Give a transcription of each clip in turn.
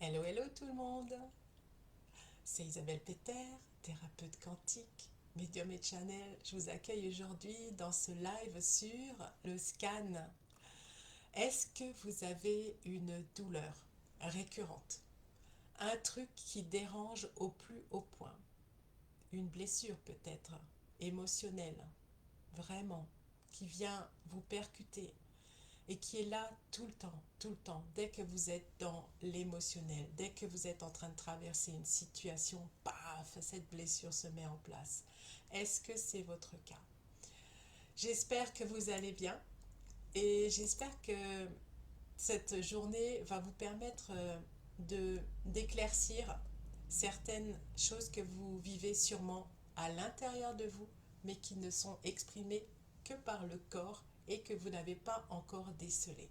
Hello, hello tout le monde. C'est Isabelle Peter, thérapeute quantique, médium et channel. Je vous accueille aujourd'hui dans ce live sur le scan. Est-ce que vous avez une douleur récurrente? Un truc qui dérange au plus haut point? Une blessure peut-être, émotionnelle, vraiment, qui vient vous percuter et qui est là tout le temps, dès que vous êtes dans l'émotionnel, dès que vous êtes en train de traverser une situation, paf, cette blessure se met en place. Est-ce que c'est votre cas? J'espère que vous allez bien et j'espère que cette journée va vous permettre de d'éclaircir certaines choses que vous vivez sûrement à l'intérieur de vous, mais qui ne sont exprimées que par le corps et que vous n'avez pas encore décelées.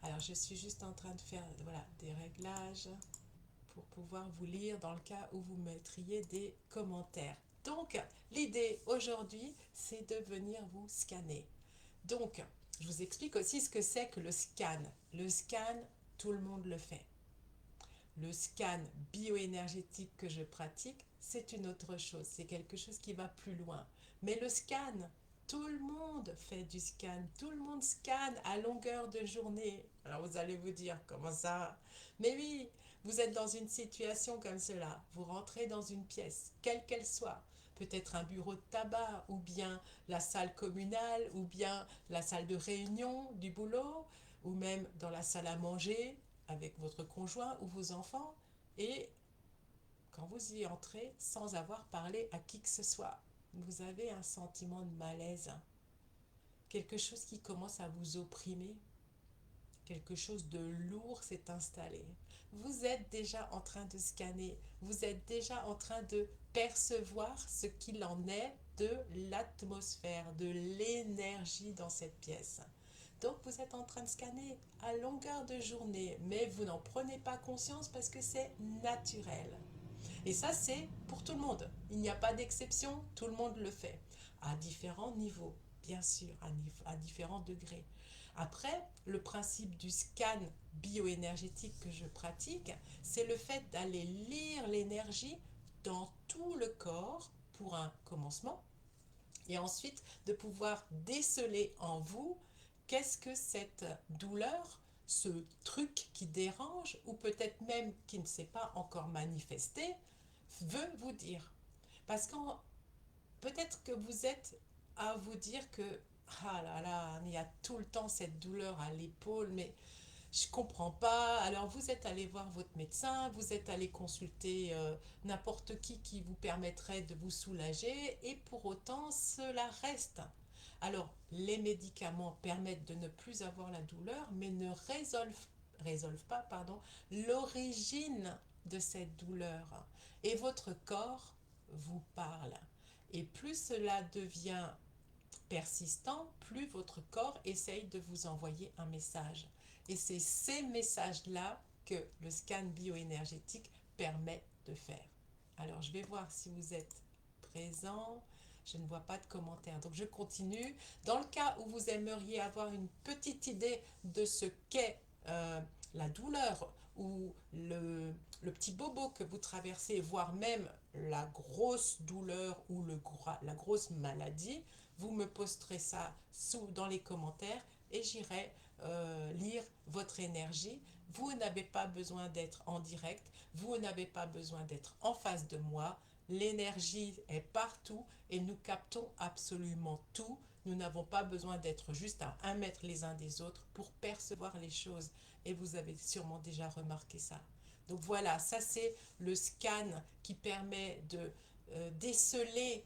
Alors, je suis juste en train de faire voilà, des réglages pour pouvoir vous lire dans le cas où vous mettriez des commentaires. Donc, l'idée aujourd'hui, c'est de venir vous scanner. Donc, je vous explique aussi ce que c'est que le scan. Le scan, tout le monde le fait. Le scan bioénergétique que je pratique, c'est une autre chose. C'est quelque chose qui va plus loin. Mais le scan, tout le monde fait du scan. Tout le monde scanne à longueur de journée. Alors vous allez vous dire, comment ça? Mais oui, vous êtes dans une situation comme cela. Vous rentrez dans une pièce, quelle qu'elle soit. Peut-être un bureau de tabac, ou bien la salle communale, ou bien la salle de réunion du boulot, ou même dans la salle à manger, avec votre conjoint ou vos enfants, et quand vous y entrez sans avoir parlé à qui que ce soit, vous avez un sentiment de malaise, quelque chose qui commence à vous opprimer, quelque chose de lourd s'est installé. Vous êtes déjà en train de scanner, vous êtes déjà en train de percevoir ce qu'il en est de l'atmosphère, de l'énergie dans cette pièce. Donc vous êtes en train de scanner à longueur de journée, mais vous n'en prenez pas conscience parce que c'est naturel. Et ça, c'est pour tout le monde. Il n'y a pas d'exception, tout le monde le fait. À différents niveaux, bien sûr, à différents degrés. Après, le principe du scan bioénergétique que je pratique, c'est le fait d'aller lire l'énergie dans tout le corps pour un commencement, et ensuite de pouvoir déceler en vous qu'est-ce que cette douleur, ce truc qui dérange ou peut-être même qui ne s'est pas encore manifesté, veut vous dire. Parce que peut-être que vous êtes à vous dire que ah là là, il y a tout le temps cette douleur à l'épaule, mais je comprends pas. Alors vous êtes allé voir votre médecin, vous êtes allé consulter n'importe qui vous permettrait de vous soulager et pour autant cela reste. Alors les médicaments permettent de ne plus avoir la douleur mais ne résolvent pas l'origine de cette douleur. Et votre corps vous parle. Et plus cela devient persistant, plus votre corps essaye de vous envoyer un message. Et c'est ces messages-là que le scan bioénergétique permet de faire. Alors, je vais voir si vous êtes présent. Je ne vois pas de commentaires. Donc, je continue. Dans le cas où vous aimeriez avoir une petite idée de ce qu'est la douleur ou le petit bobo que vous traversez, voire même la grosse douleur ou la grosse maladie, vous me posterez ça dans les commentaires et j'irai lire votre énergie. Vous n'avez pas besoin d'être en direct, vous n'avez pas besoin d'être en face de moi. L'énergie est partout et nous captons absolument tout. Nous n'avons pas besoin d'être juste à 1 mètre les uns des autres pour percevoir les choses. Et vous avez sûrement déjà remarqué ça. Donc voilà, ça c'est le scan qui permet de déceler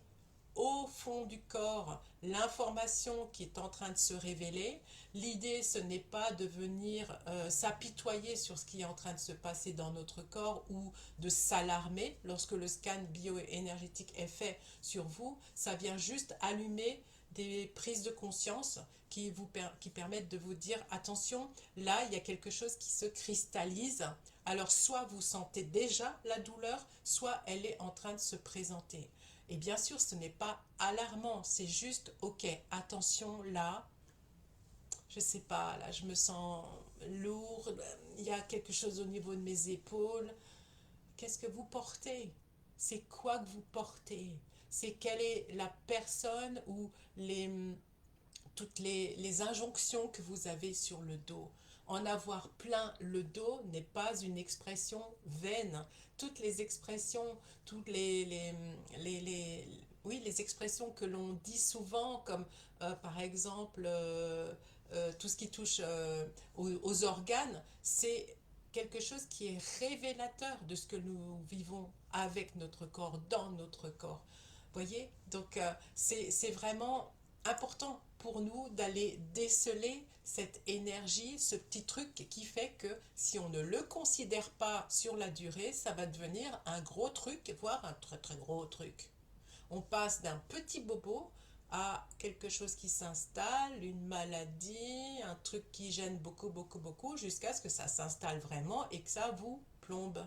au fond du corps l'information qui est en train de se révéler. L'idée, ce n'est pas de venir s'apitoyer sur ce qui est en train de se passer dans notre corps ou de s'alarmer lorsque le scan bioénergétique est fait sur vous. Ça vient juste allumer des prises de conscience qui permettent de vous dire attention, là il y a quelque chose qui se cristallise. Alors soit vous sentez déjà la douleur, soit elle est en train de se présenter. Et bien sûr, ce n'est pas alarmant, c'est juste, ok, attention, là, je sais pas, là, je me sens lourd, il y a quelque chose au niveau de mes épaules. Qu'est-ce que vous portez? C'est quoi que vous portez? C'est quelle est la personne ou toutes les injonctions que vous avez sur le dos. En avoir plein le dos n'est pas une expression vaine. Toutes les expressions, toutes oui, les expressions que l'on dit souvent, comme par exemple tout ce qui touche aux organes, c'est quelque chose qui est révélateur de ce que nous vivons avec notre corps, dans notre corps. Voyez? Donc c'est vraiment important pour nous d'aller déceler cette énergie, ce petit truc qui fait que si on ne le considère pas sur la durée, ça va devenir un gros truc, voire un très très gros truc. On passe d'un petit bobo à quelque chose qui s'installe, une maladie, un truc qui gêne beaucoup, beaucoup, beaucoup, jusqu'à ce que ça s'installe vraiment et que ça vous plombe.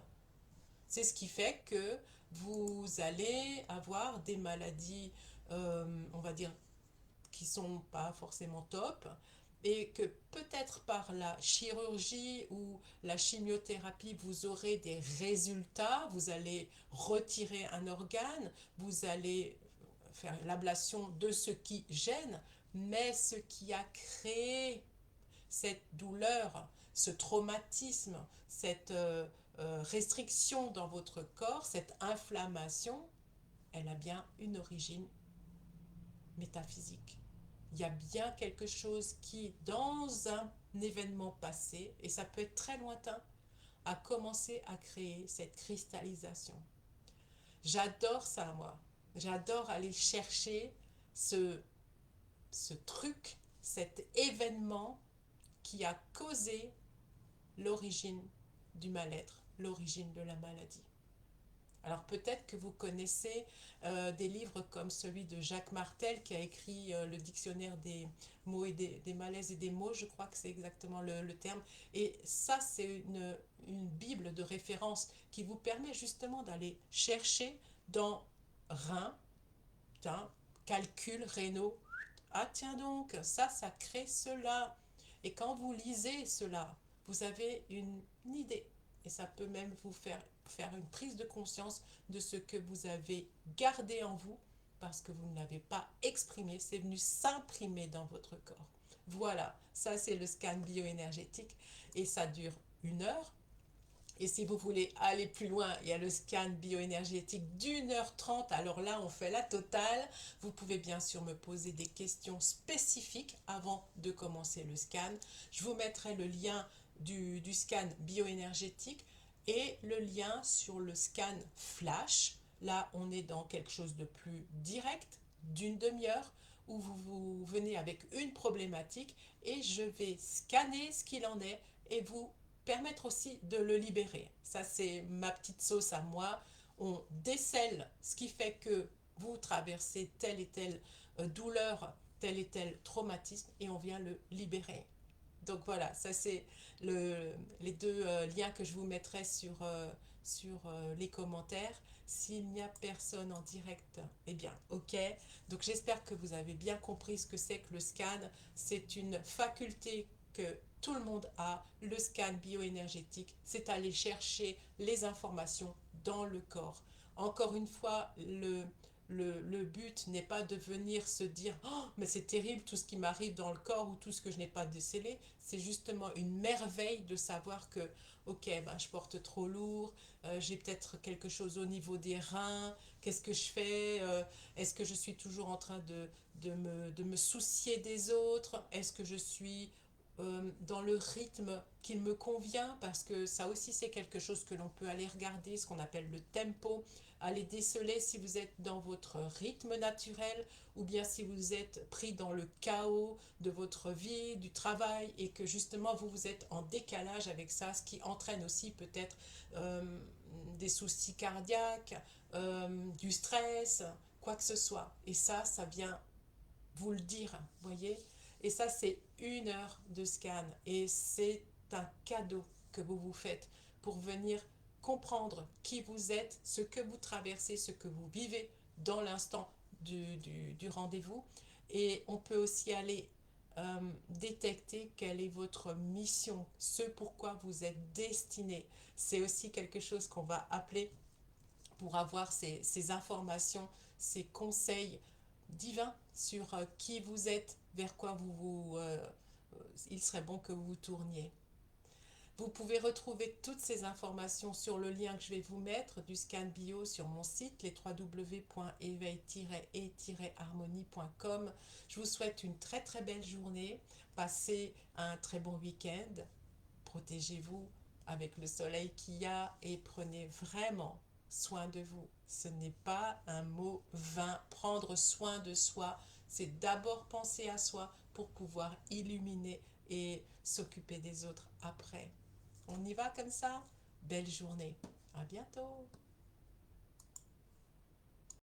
C'est ce qui fait que vous allez avoir des maladies, on va dire, qui sont pas forcément top, et que peut-être par la chirurgie ou la chimiothérapie, vous aurez des résultats, vous allez retirer un organe, vous allez faire l'ablation de ce qui gêne, mais ce qui a créé cette douleur, ce traumatisme, cette restriction dans votre corps, cette inflammation, elle a bien une origine métaphysique. Il y a bien quelque chose qui, dans un événement passé, et ça peut être très lointain, a commencé à créer cette cristallisation. J'adore ça, moi. J'adore aller chercher ce, ce truc, cet événement qui a causé l'origine du mal-être, l'origine de la maladie. Alors peut-être que vous connaissez des livres comme celui de Jacques Martel qui a écrit le dictionnaire des mots et des malaises et des mots, je crois que c'est exactement le terme. Et ça, c'est une bible de référence qui vous permet justement d'aller chercher dans rein, tiens, calcul rénaux. Ah tiens donc, ça crée cela. Et quand vous lisez cela, vous avez une idée. Et ça peut même vous faire une prise de conscience de ce que vous avez gardé en vous parce que vous ne l'avez pas exprimé, c'est venu s'imprimer dans votre corps. Voilà, ça c'est le scan bioénergétique et ça dure 1 heure. Et si vous voulez aller plus loin, il y a le scan bioénergétique d'1 h 30. Alors là, on fait la totale. Vous pouvez bien sûr me poser des questions spécifiques avant de commencer le scan. Je vous mettrai le lien du scan bioénergétique et le lien sur le scan flash. Là, on est dans quelque chose de plus direct, d'1 demi-heure, où vous venez avec une problématique et je vais scanner ce qu'il en est et vous permettre aussi de le libérer. Ça, c'est ma petite sauce à moi. On décèle ce qui fait que vous traversez telle et telle douleur, tel et tel traumatisme et on vient le libérer. Donc voilà, ça c'est les deux liens que je vous mettrai sur les commentaires. S'il n'y a personne en direct, eh bien ok. Donc j'espère que vous avez bien compris ce que c'est que le scan. C'est une faculté que tout le monde a. Le scan bioénergétique, c'est aller chercher les informations dans le corps. Encore une fois, le but n'est pas de venir se dire oh, mais c'est terrible tout ce qui m'arrive dans le corps ou tout ce que je n'ai pas décelé. C'est justement une merveille de savoir que, ok, ben, je porte trop lourd, j'ai peut-être quelque chose au niveau des reins, qu'est-ce que je fais est-ce que je suis toujours en train de me soucier des autres? Est-ce que je suis dans le rythme qu'il me convient, parce que ça aussi c'est quelque chose que l'on peut aller regarder, ce qu'on appelle le tempo, aller déceler si vous êtes dans votre rythme naturel ou bien si vous êtes pris dans le chaos de votre vie, du travail et que justement vous êtes en décalage avec ça, ce qui entraîne aussi peut-être des soucis cardiaques, du stress, quoi que ce soit. Et ça vient vous le dire, voyez. Et ça, c'est 1 heure de scan. Et c'est un cadeau que vous vous faites pour venir comprendre qui vous êtes, ce que vous traversez, ce que vous vivez dans l'instant du rendez-vous. Et on peut aussi aller détecter quelle est votre mission, ce pourquoi vous êtes destiné. C'est aussi quelque chose qu'on va appeler pour avoir ces informations, ces conseils divins sur qui vous êtes, vers quoi il serait bon que vous vous tourniez. Vous pouvez retrouver toutes ces informations sur le lien que je vais vous mettre du scan bio sur mon site, les www.éveil-et-harmonie.com. Je vous souhaite une très très belle journée. Passez un très bon week-end. Protégez-vous avec le soleil qu'il y a et prenez vraiment soin de vous. Ce n'est pas un mot vain. Prendre soin de soi, c'est d'abord penser à soi pour pouvoir illuminer et s'occuper des autres après. On y va comme ça? Belle journée. À bientôt.